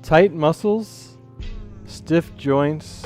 Tight muscles, stiff joints.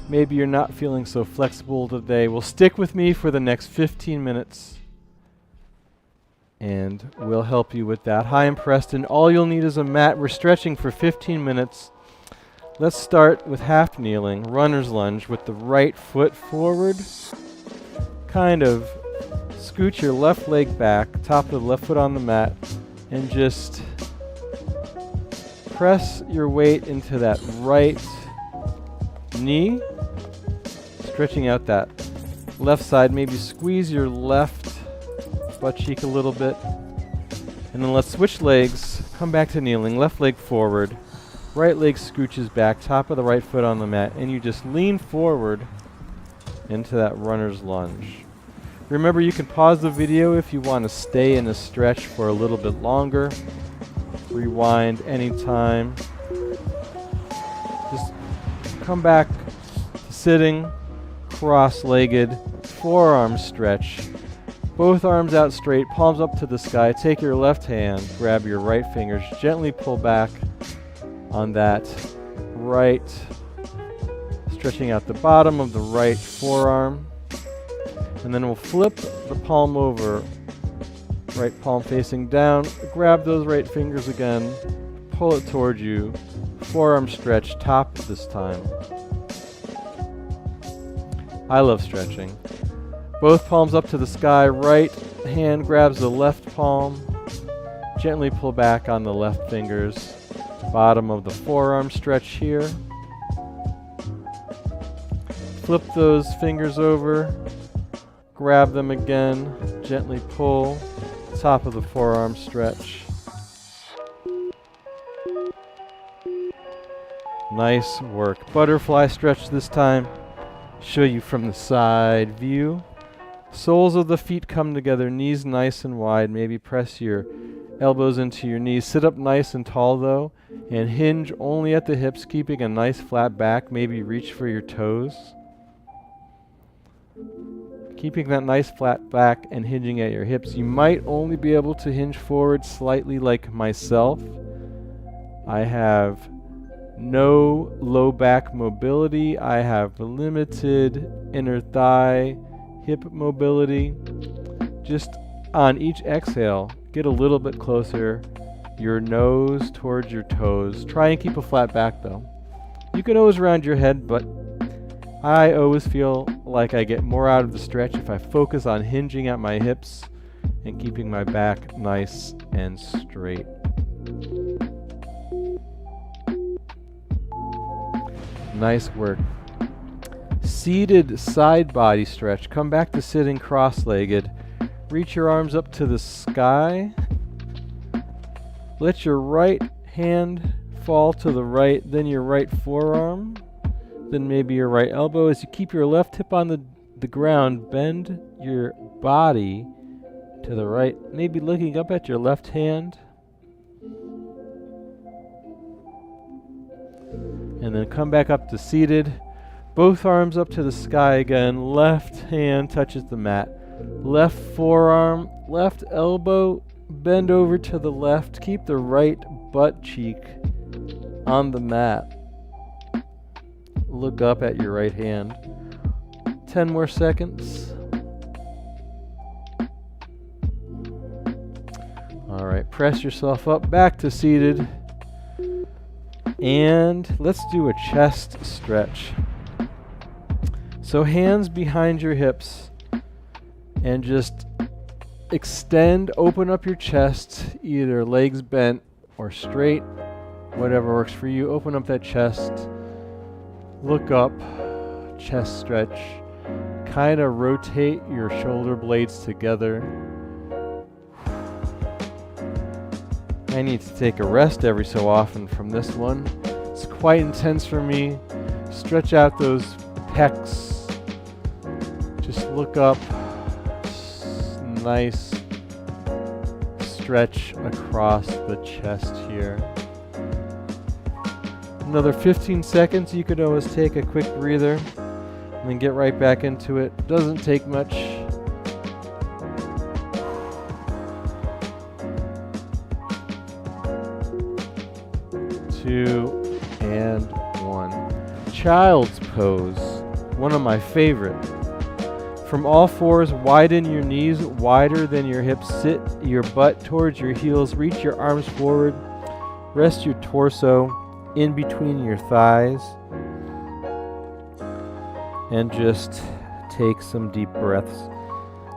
Maybe you're not feeling so flexible today. Well, stick with me for the next 15 minutes and we'll help you with that. Hi, I'm Preston. All you'll need is a mat. We're stretching for 15 minutes. Let's start with half kneeling, runner's lunge with the right foot forward. Kind of scoot your left leg back, top of the left foot on the mat, and just press your weight into that right knee, stretching out that left side. Maybe squeeze your left butt cheek a little bit. And then let's switch legs, come back to kneeling, left leg forward, right leg scooches back, top of the right foot on the mat, and you just lean forward into that runner's lunge. Remember, you can pause the video if you want to stay in a stretch for a little bit longer. Rewind anytime. Just come back to sitting, cross-legged, forearm stretch. Both arms out straight, palms up to the sky. Take your left hand, grab your right fingers, gently pull back on that right, stretching out the bottom of the right forearm. And then we'll flip the palm over, right palm facing down. Grab those right fingers again, pull it towards you. Forearm stretch, top this time. I love stretching. Both palms up to the sky. Right hand grabs the left palm. Gently pull back on the left fingers. Bottom of the forearm stretch here. Flip those fingers over. Grab them again. Gently pull. Top of the forearm stretch. Nice work. Butterfly stretch this time. Show you from the side view. Soles of the feet come together, knees nice and wide. Maybe press your elbows into your knees. Sit up nice and tall though, and hinge only at the hips, keeping a nice flat back. Maybe reach for your toes. Keeping that nice flat back and hinging at your hips. You might only be able to hinge forward slightly like myself. I have no low back mobility. I have limited inner thigh hip mobility. Just on each exhale, get a little bit closer, your nose towards your toes. Try and keep a flat back though. You can always round your head, but I always feel like I get more out of the stretch if I focus on hinging at my hips and keeping my back nice and straight. Nice work. Seated side body stretch. Come back to sitting cross-legged. Reach your arms up to the sky. Let your right hand fall to the right, then your right forearm, then maybe your right elbow. As you keep your left hip on the ground, bend your body to the right, maybe looking up at your left hand. And then come back up to seated. Both arms up to the sky again. Left hand touches the mat. Left forearm, left elbow, bend over to the left. Keep the right butt cheek on the mat. Look up at your right hand. 10 more seconds. All right, press yourself up, back to seated. And let's do a chest stretch. So hands behind your hips and just extend, open up your chest, either legs bent or straight, whatever works for you. Open up that chest, look up, chest stretch, kind of rotate your shoulder blades together. I need to take a rest every so often from this one. It's quite intense for me. Stretch out those pecs. Just look up. Nice stretch across the chest here. Another 15 seconds. You could always take a quick breather and then get right back into it. Doesn't take much. 2, and 1. Child's pose, one of my favorite. From all fours, widen your knees wider than your hips. Sit your butt towards your heels. Reach your arms forward. Rest your torso in between your thighs. And just take some deep breaths.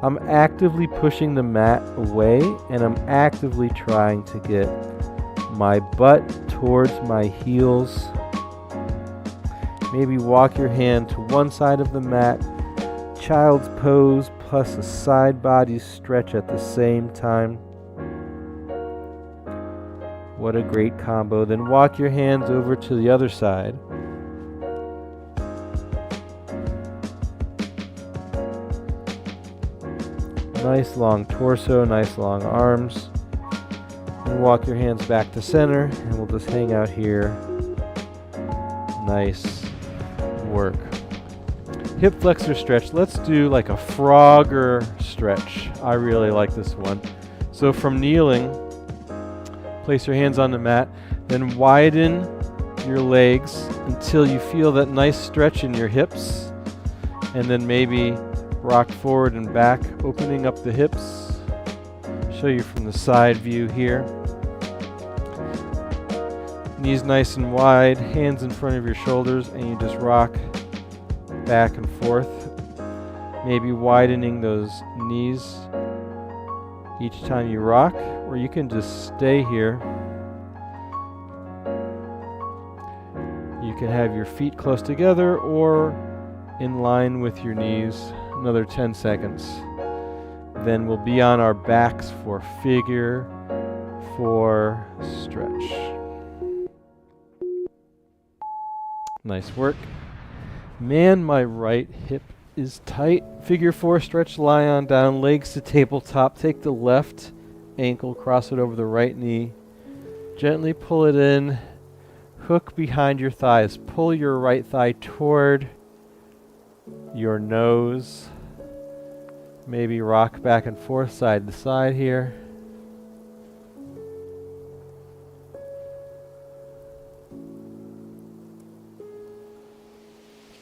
I'm actively pushing the mat away, and I'm actively trying to get my butt towards my heels. Maybe walk your hand to one side of the mat. Child's pose plus a side body stretch at the same time. What a great combo. Then walk your hands over to the other side. Nice long torso, nice long arms. And walk your hands back to center, and we'll just hang out here. Nice work. Hip flexor stretch. Let's do like a frogger stretch. I really like this one. So from kneeling, place your hands on the mat, then widen your legs until you feel that nice stretch in your hips, and then maybe rock forward and back, opening up the hips. Show you from the side view here. Knees nice and wide, hands in front of your shoulders, and you just rock back and forth, maybe widening those knees each time you rock, or you can just stay here. You can have your feet close together or in line with your knees. Another 10 seconds. Then we'll be on our backs for figure 4 stretch. Nice work. Man, my right hip is tight. Figure 4 stretch, lie on down, legs to tabletop. Take the left ankle, cross it over the right knee. Gently pull it in. Hook behind your thighs. Pull your right thigh toward your nose. Maybe rock back and forth, side to side here.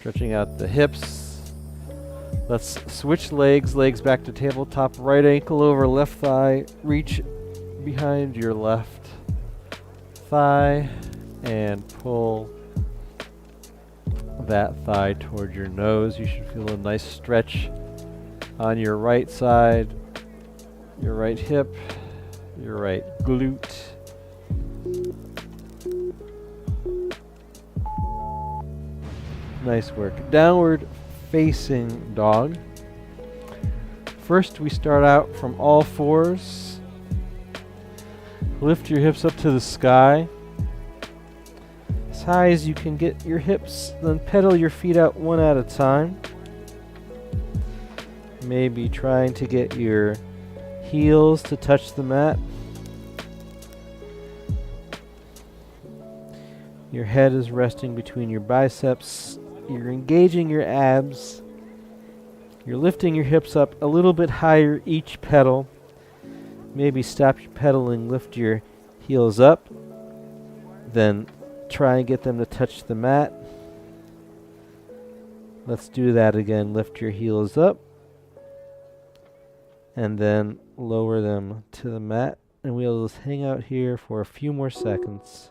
Stretching out the hips. Let's switch legs. Legs back to tabletop. Right ankle over left thigh. Reach behind your left thigh and pull that thigh toward your nose. You should feel a nice stretch on your right side, your right hip, your right glute. Nice work. Downward facing dog. First we start out from all fours. Lift your hips up to the sky. As high as you can get your hips, then pedal your feet out one at a time. Maybe trying to get your heels to touch the mat. Your head is resting between your biceps. You're engaging your abs. You're lifting your hips up a little bit higher each pedal. Maybe stop your pedaling, lift your heels up, then try and get them to touch the mat. Let's do that again. Lift your heels up and then lower them to the mat, and we'll just hang out here for a few more seconds.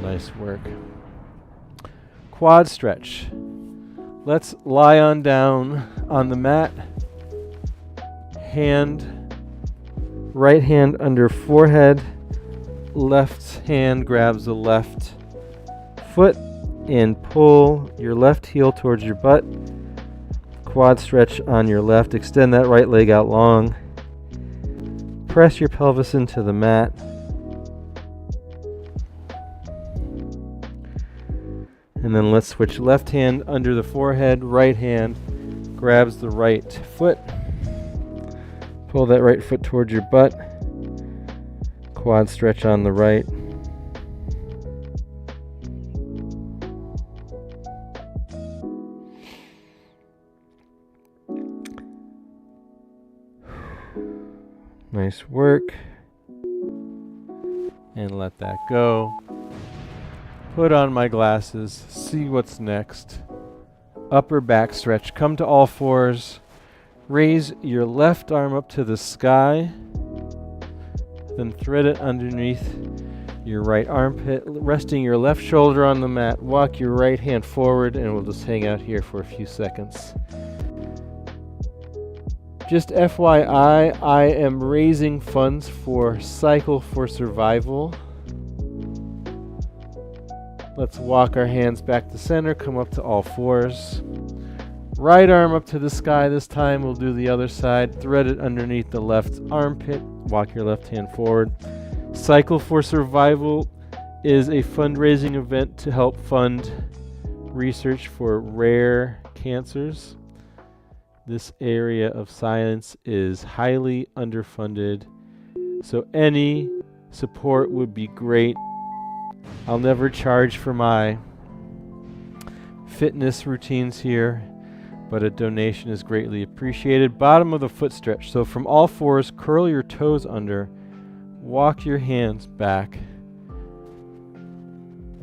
Nice work. Quad stretch. Let's lie on down on the mat. Right hand under forehead. Left hand grabs the left foot and pull your left heel towards your butt. Quad stretch on your left. Extend that right leg out long. Press your pelvis into the mat. And then let's switch. Left hand under the forehead, right hand grabs the right foot. Pull that right foot towards your butt. Quad stretch on the right. Nice work. and let that go. Put on my glasses, see what's next. Upper back stretch. Come to all fours. Raise your left arm up to the sky. Then thread it underneath your right armpit, resting your left shoulder on the mat. Walk your right hand forward, and we'll just hang out here for a few seconds. Just FYI, I am raising funds for Cycle for Survival. Let's walk our hands back to center, come up to all fours. Right arm up to the sky this time. We'll do the other side. Thread it underneath the left armpit. Walk your left hand forward. Cycle for Survival is a fundraising event to help fund research for rare cancers. This area of science is highly underfunded, so any support would be great. I'll never charge for my fitness routines here, but a donation is greatly appreciated. Bottom of the foot stretch. So from all fours, curl your toes under, walk your hands back,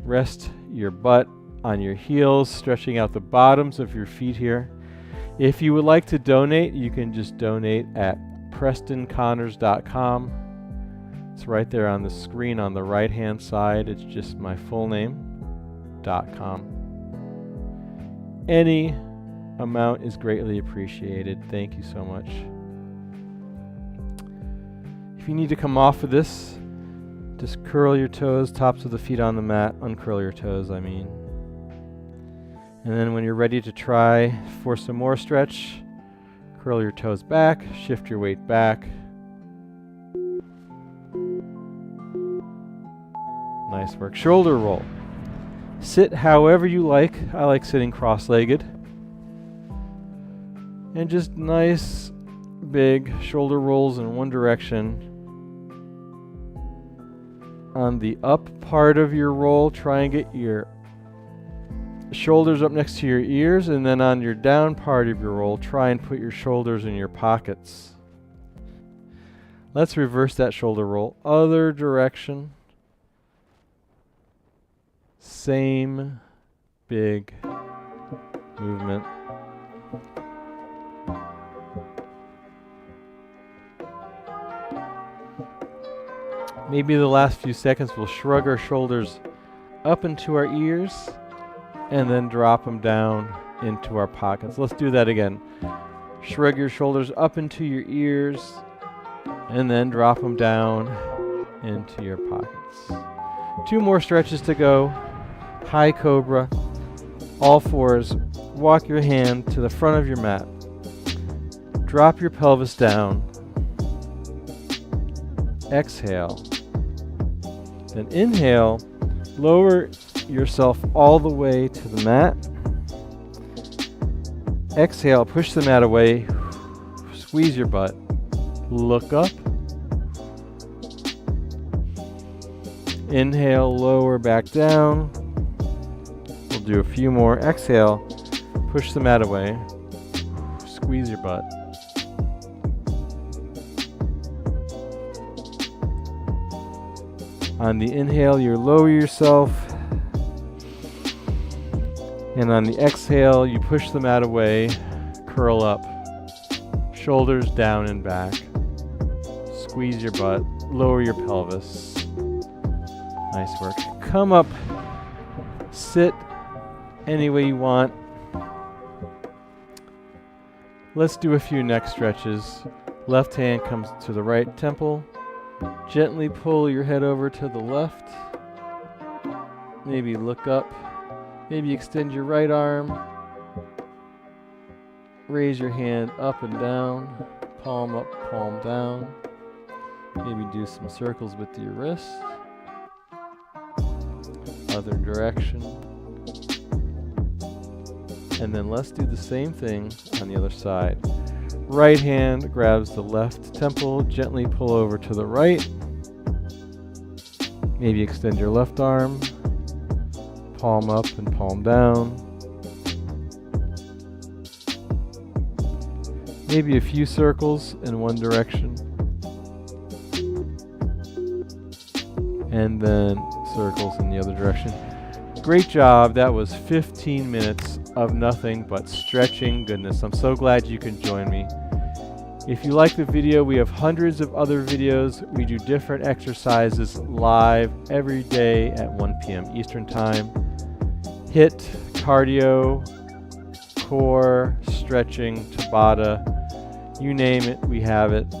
rest your butt on your heels, stretching out the bottoms of your feet here. If you would like to donate, you can just donate at PrestonConnors.com. It's right there on the screen on the right hand side. It's just my full name.com. Any amount is greatly appreciated. Thank you so much. If you need to come off of this, just curl your toes, tops of the feet on the mat. Uncurl your toes, I mean. And then when you're ready to try for some more stretch, curl your toes back, shift your weight back. Nice work. Shoulder roll. Sit however you like. I like sitting cross-legged. And just nice big shoulder rolls in one direction. On the up part of your roll, try and get your shoulders up next to your ears, and then on your down part of your roll, try and put your shoulders in your pockets. Let's reverse that shoulder roll. Other direction. Same big movement. Maybe the last few seconds we'll shrug our shoulders up into our ears and then drop them down into our pockets. Let's do that again. Shrug your shoulders up into your ears and then drop them down into your pockets. 2 more stretches to go. High Cobra. All fours. Walk your hand to the front of your mat. Drop your pelvis down. Exhale. Then inhale. Lower yourself all the way to the mat. Exhale, push the mat away. Squeeze your butt. Look up. Inhale, lower back down. We'll do a few more. Exhale, push the mat away. Squeeze your butt. On the inhale, you lower yourself. And on the exhale, you push the mat away, curl up, shoulders down and back. Squeeze your butt, lower your pelvis. Nice work. Come up, sit any way you want. Let's do a few neck stretches. Left hand comes to the right temple. Gently pull your head over to the left. Maybe look up. Maybe extend your right arm. Raise your hand up and down. Palm up, palm down. Maybe do some circles with your wrist. Other direction. And then let's do the same thing on the other side. Right hand grabs the left temple, gently pull over to the right. Maybe extend your left arm, palm up and palm down. Maybe a few circles in one direction. and then circles in the other direction. Great job. That was 15 minutes of nothing but stretching goodness. I'm so glad you can join me. If you like the video, we have hundreds of other videos. We do different exercises live every day at 1 p.m. Eastern Time. HIIT, cardio, core, stretching, Tabata, you name it, we have it.